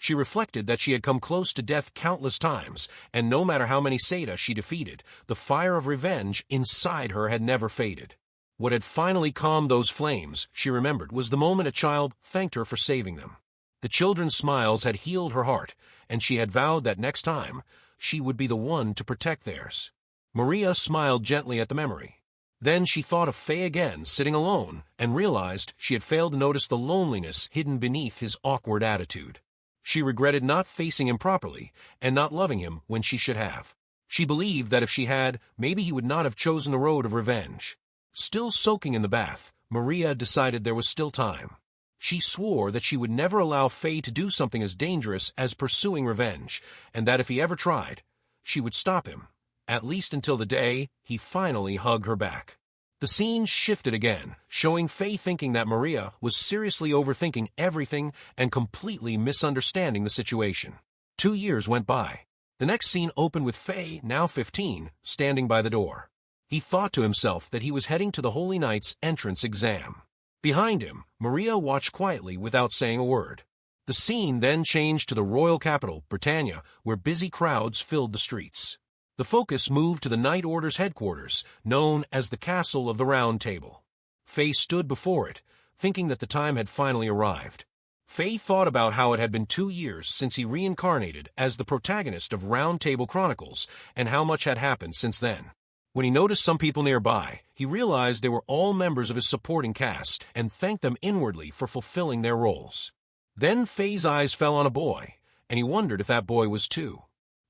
She reflected that she had come close to death countless times, and no matter how many Seta she defeated, the fire of revenge inside her had never faded. What had finally calmed those flames, she remembered, was the moment a child thanked her for saving them. The children's smiles had healed her heart, and she had vowed that next time, she would be the one to protect theirs. Maria smiled gently at the memory. Then she thought of Faye again, sitting alone, and realized she had failed to notice the loneliness hidden beneath his awkward attitude. She regretted not facing him properly, and not loving him when she should have. She believed that if she had, maybe he would not have chosen the road of revenge. Still soaking in the bath, Maria decided there was still time. She swore that she would never allow Faye to do something as dangerous as pursuing revenge, and that if he ever tried, she would stop him, at least until the day he finally hugged her back. The scene shifted again, showing Faye thinking that Maria was seriously overthinking everything and completely misunderstanding the situation. 2 years went by. The next scene opened with Faye, now 15, standing by the door. He thought to himself that he was heading to the Holy Knight's entrance exam. Behind him, Maria watched quietly without saying a word. The scene then changed to the royal capital, Britannia, where busy crowds filled the streets. The focus moved to the Knight Order's headquarters, known as the Castle of the Round Table. Faye stood before it, thinking that the time had finally arrived. Faye thought about how it had been 2 years since he reincarnated as the protagonist of Round Table Chronicles, and how much had happened since then. When he noticed some people nearby, he realized they were all members of his supporting cast, and thanked them inwardly for fulfilling their roles. Then Faye's eyes fell on a boy, and he wondered if that boy was too.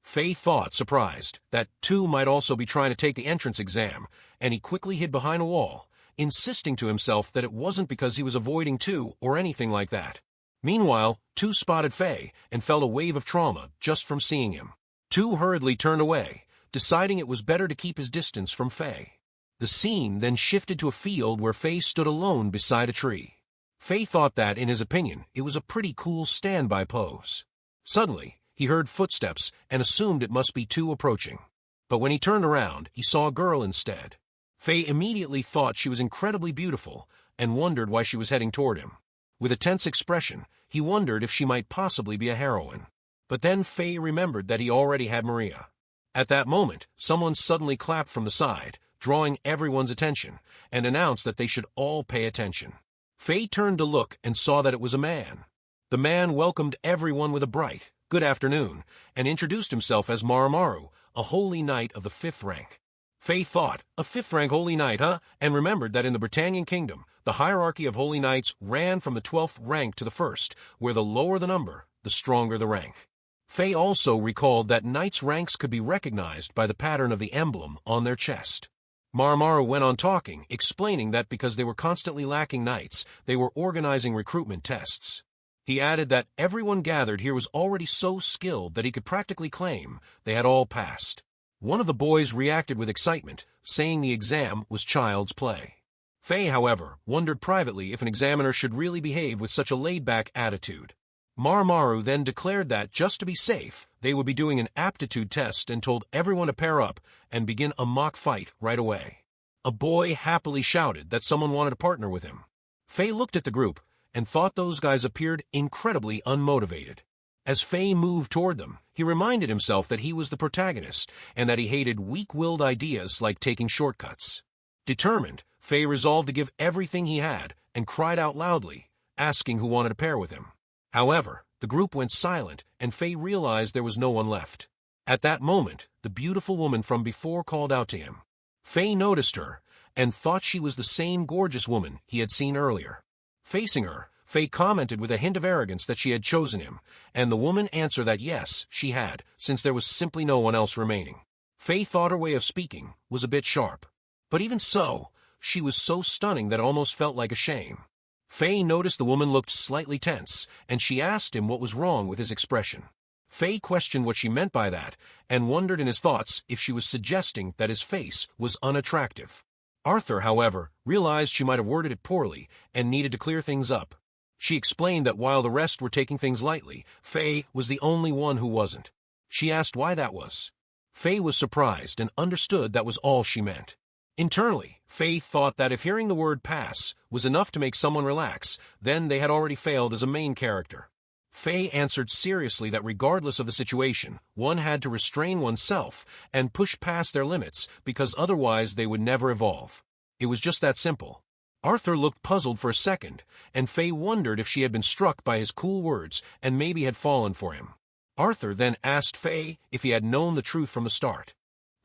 Faye thought, surprised, that Tu might also be trying to take the entrance exam, and he quickly hid behind a wall, insisting to himself that it wasn't because he was avoiding Tu or anything like that. Meanwhile, Tu spotted Faye and felt a wave of trauma just from seeing him. Tu hurriedly turned away, deciding it was better to keep his distance from Faye. The scene then shifted to a field where Faye stood alone beside a tree. Faye thought that, in his opinion, it was a pretty cool standby pose. Suddenly, he heard footsteps and assumed it must be Tu approaching. But when he turned around, he saw a girl instead. Faye immediately thought she was incredibly beautiful and wondered why she was heading toward him. With a tense expression, he wondered if she might possibly be a heroine. But then Faye remembered that he already had Maria. At that moment, someone suddenly clapped from the side, drawing everyone's attention, and announced that they should all pay attention. Faye turned to look and saw that it was a man. The man welcomed everyone with a bright, "Good afternoon," and introduced himself as Maramaru, a holy knight of the 5th rank. Faye thought, a 5th rank holy knight, huh? And remembered that in the Britannian kingdom, the hierarchy of holy knights ran from the 12th rank to the 1st, where the lower the number, the stronger the rank. Faye also recalled that knights' ranks could be recognized by the pattern of the emblem on their chest. Maramaru went on talking, explaining that because they were constantly lacking knights, they were organizing recruitment tests. He added that everyone gathered here was already so skilled that he could practically claim they had all passed. One of the boys reacted with excitement, saying the exam was child's play. Faye, however, wondered privately if an examiner should really behave with such a laid-back attitude. Maramaru then declared that, just to be safe, they would be doing an aptitude test and told everyone to pair up and begin a mock fight right away. A boy happily shouted that someone wanted to partner with him. Faye looked at the group and thought those guys appeared incredibly unmotivated. As Faye moved toward them, he reminded himself that he was the protagonist and that he hated weak-willed ideas like taking shortcuts. Determined, Faye resolved to give everything he had and cried out loudly, asking who wanted to pair with him. However, the group went silent and Faye realized there was no one left. At that moment, the beautiful woman from before called out to him. Faye noticed her and thought she was the same gorgeous woman he had seen earlier. Facing her, Faye commented with a hint of arrogance that she had chosen him, and the woman answered that yes, she had, since there was simply no one else remaining. Faye thought her way of speaking was a bit sharp. But even so, she was so stunning that it almost felt like a shame. Faye noticed the woman looked slightly tense, and she asked him what was wrong with his expression. Faye questioned what she meant by that, and wondered in his thoughts if she was suggesting that his face was unattractive. Arthur, however, realized she might have worded it poorly and needed to clear things up. She explained that while the rest were taking things lightly, Faye was the only one who wasn't. She asked why that was. Faye was surprised and understood that was all she meant. Internally, Faye thought that if hearing the word pass was enough to make someone relax, then they had already failed as a main character. Faye answered seriously that regardless of the situation, one had to restrain oneself and push past their limits because otherwise they would never evolve. It was just that simple. Arthur looked puzzled for a second, and Faye wondered if she had been struck by his cool words and maybe had fallen for him. Arthur then asked Faye if he had known the truth from the start.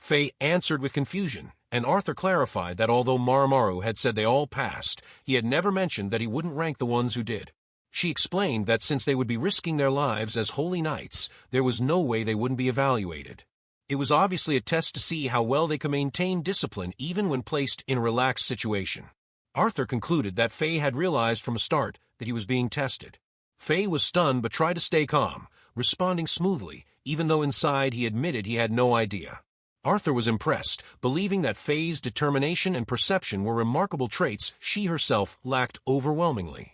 Faye answered with confusion, and Arthur clarified that although Marumaru had said they all passed, he had never mentioned that he wouldn't rank the ones who did. She explained that since they would be risking their lives as holy knights, there was no way they wouldn't be evaluated. It was obviously a test to see how well they could maintain discipline even when placed in a relaxed situation. Arthur concluded that Faye had realized from the start that he was being tested. Faye was stunned but tried to stay calm, responding smoothly, even though inside he admitted he had no idea. Arthur was impressed, believing that Faye's determination and perception were remarkable traits she herself lacked overwhelmingly.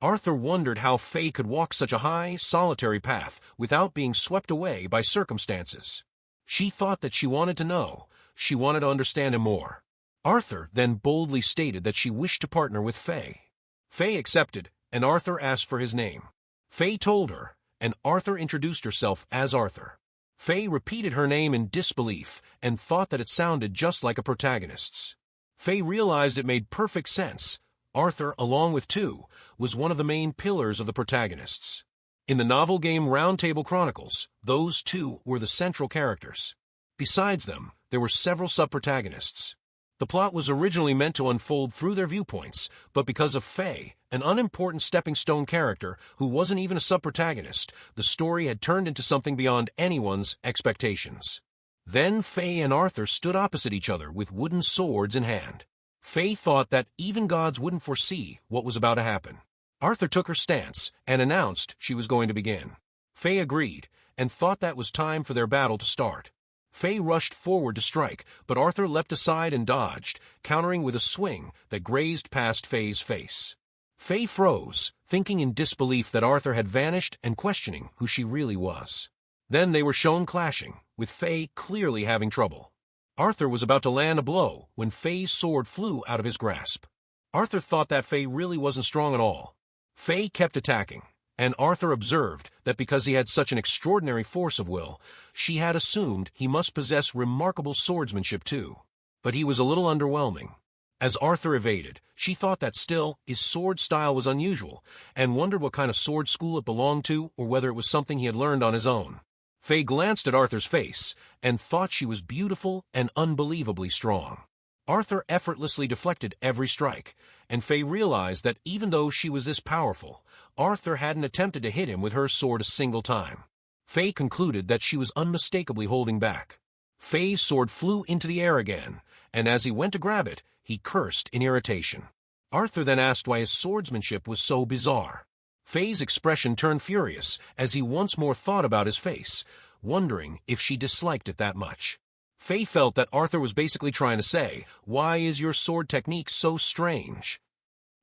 Arthur wondered how Faye could walk such a high, solitary path without being swept away by circumstances. She thought that she wanted to know. She wanted to understand him more. Arthur then boldly stated that she wished to partner with Faye. Faye accepted, and Arthur asked for his name. Faye told her, and Arthur introduced herself as Arthur. Faye repeated her name in disbelief and thought that it sounded just like a protagonist's. Faye realized it made perfect sense. Arthur, along with Tu, was one of the main pillars of the protagonists. In the novel game Round Table Chronicles, those two were the central characters. Besides them, there were several sub-protagonists. The plot was originally meant to unfold through their viewpoints, but because of Faye, an unimportant stepping-stone character who wasn't even a sub-protagonist, the story had turned into something beyond anyone's expectations. Then Faye and Arthur stood opposite each other with wooden swords in hand. Faye thought that even gods wouldn't foresee what was about to happen. Arthur took her stance and announced she was going to begin. Faye agreed and thought that was time for their battle to start. Faye rushed forward to strike, but Arthur leapt aside and dodged, countering with a swing that grazed past Faye's face. Faye froze, thinking in disbelief that Arthur had vanished and questioning who she really was. Then they were shown clashing, with Faye clearly having trouble. Arthur was about to land a blow when Faye's sword flew out of his grasp. Arthur thought that Faye really wasn't strong at all. Faye kept attacking, and Arthur observed that because he had such an extraordinary force of will, she had assumed he must possess remarkable swordsmanship too. But he was a little underwhelming. As Arthur evaded, she thought that still his sword style was unusual, and wondered what kind of sword school it belonged to or whether it was something he had learned on his own. Faye glanced at Arthur's face and thought she was beautiful and unbelievably strong. Arthur effortlessly deflected every strike, and Faye realized that even though she was this powerful, Arthur hadn't attempted to hit him with her sword a single time. Faye concluded that she was unmistakably holding back. Faye's sword flew into the air again, and as he went to grab it, he cursed in irritation. Arthur then asked why his swordsmanship was so bizarre. Faye's expression turned furious as he once more thought about his face, wondering if she disliked it that much. Faye felt that Arthur was basically trying to say, "Why is your sword technique so strange?"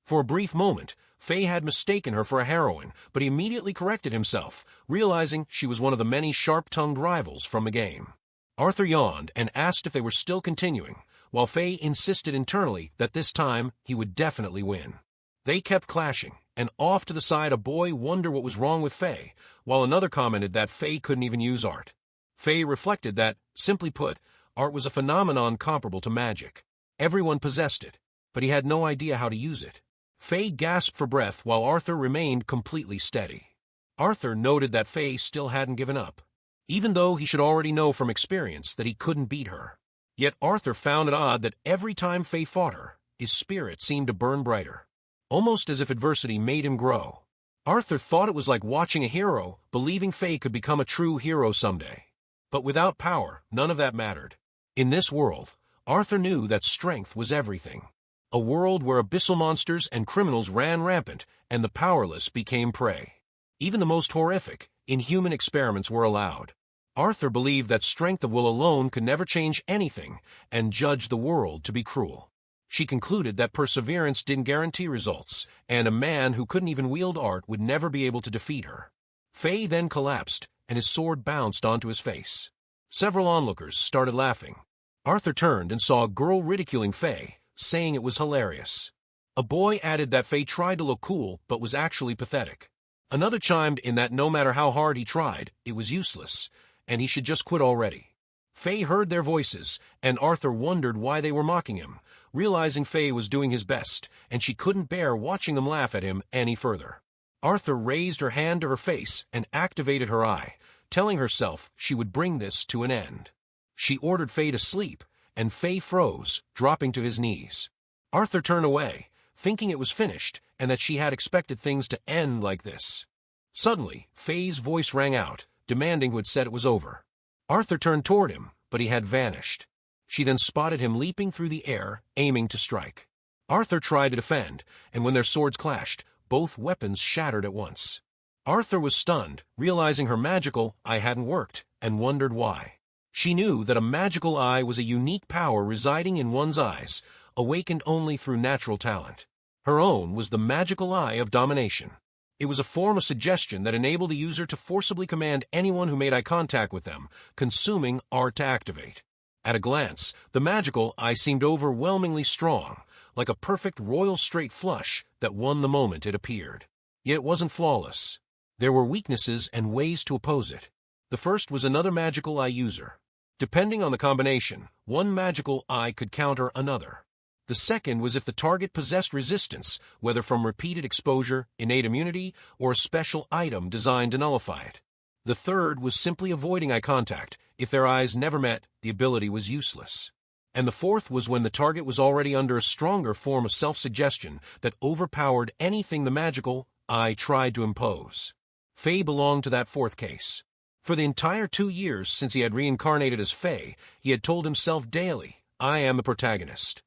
For a brief moment, Faye had mistaken her for a heroine, but he immediately corrected himself, realizing she was one of the many sharp-tongued rivals from the game. Arthur yawned and asked if they were still continuing, while Faye insisted internally that this time he would definitely win. They kept clashing, and off to the side a boy wondered what was wrong with Faye, while another commented that Faye couldn't even use art. Faye reflected that, simply put, art was a phenomenon comparable to magic. Everyone possessed it, but he had no idea how to use it. Faye gasped for breath while Arthur remained completely steady. Arthur noted that Faye still hadn't given up, even though he should already know from experience that he couldn't beat her. Yet Arthur found it odd that every time Faye fought her, his spirit seemed to burn brighter, almost as if adversity made him grow. Arthur thought it was like watching a hero, believing Faye could become a true hero someday. But without power, none of that mattered. In this world, Arthur knew that strength was everything. A world where abyssal monsters and criminals ran rampant, and the powerless became prey. Even the most horrific, inhuman experiments were allowed. Arthur believed that strength of will alone could never change anything, and judged the world to be cruel. She concluded that perseverance didn't guarantee results, and a man who couldn't even wield art would never be able to defeat her. Faye then collapsed, and his sword bounced onto his face. Several onlookers started laughing. Arthur turned and saw a girl ridiculing Faye, saying it was hilarious. A boy added that Faye tried to look cool but was actually pathetic. Another chimed in that no matter how hard he tried, it was useless, and he should just quit already. Faye heard their voices, and Arthur wondered why they were mocking him, realizing Faye was doing his best, and she couldn't bear watching them laugh at him any further. Arthur raised her hand to her face and activated her eye, telling herself she would bring this to an end. She ordered Faye to sleep, and Faye froze, dropping to his knees. Arthur turned away, thinking it was finished and that she had expected things to end like this. Suddenly, Faye's voice rang out, demanding who had said it was over. Arthur turned toward him, but he had vanished. She then spotted him leaping through the air, aiming to strike. Arthur tried to defend, and when their swords clashed, both weapons shattered at once. Arthur was stunned, realizing her magical eye hadn't worked, and wondered why. She knew that a magical eye was a unique power residing in one's eyes, awakened only through natural talent. Her own was the magical eye of domination. It was a form of suggestion that enabled the user to forcibly command anyone who made eye contact with them, consuming art to activate. At a glance, the magical eye seemed overwhelmingly strong, like a perfect royal straight flush that won the moment it appeared. Yet it wasn't flawless. There were weaknesses and ways to oppose it. The first was another magical eye user. Depending on the combination, one magical eye could counter another. The second was if the target possessed resistance, whether from repeated exposure, innate immunity, or a special item designed to nullify it. The third was simply avoiding eye contact. If their eyes never met, the ability was useless. And the fourth was when the target was already under a stronger form of self-suggestion that overpowered anything the magical eye tried to impose. Faye belonged to that fourth case. For the entire 2 years since he had reincarnated as Faye, he had told himself daily, "I am the protagonist."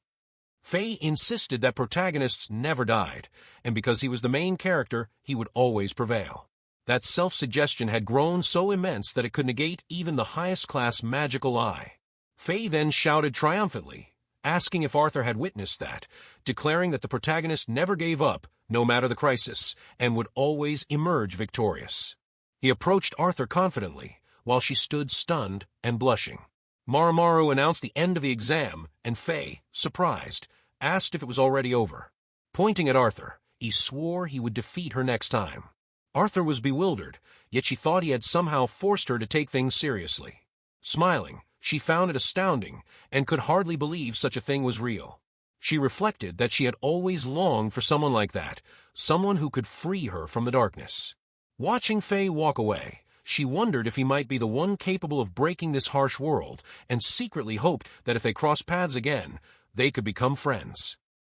Faye insisted that protagonists never died, and because he was the main character, he would always prevail. That self-suggestion had grown so immense that it could negate even the highest-class magical eye. Faye then shouted triumphantly, asking if Arthur had witnessed that, declaring that the protagonist never gave up, no matter the crisis, and would always emerge victorious. He approached Arthur confidently, while she stood stunned and blushing. Marumaru announced the end of the exam, and Faye, surprised, asked if it was already over. Pointing at Arthur, he swore he would defeat her next time. Arthur was bewildered, yet she thought he had somehow forced her to take things seriously. Smiling, she found it astounding, and could hardly believe such a thing was real. She reflected that she had always longed for someone like that, someone who could free her from the darkness. Watching Faye walk away, she wondered if he might be the one capable of breaking this harsh world, and secretly hoped that if they crossed paths again, they could become friends.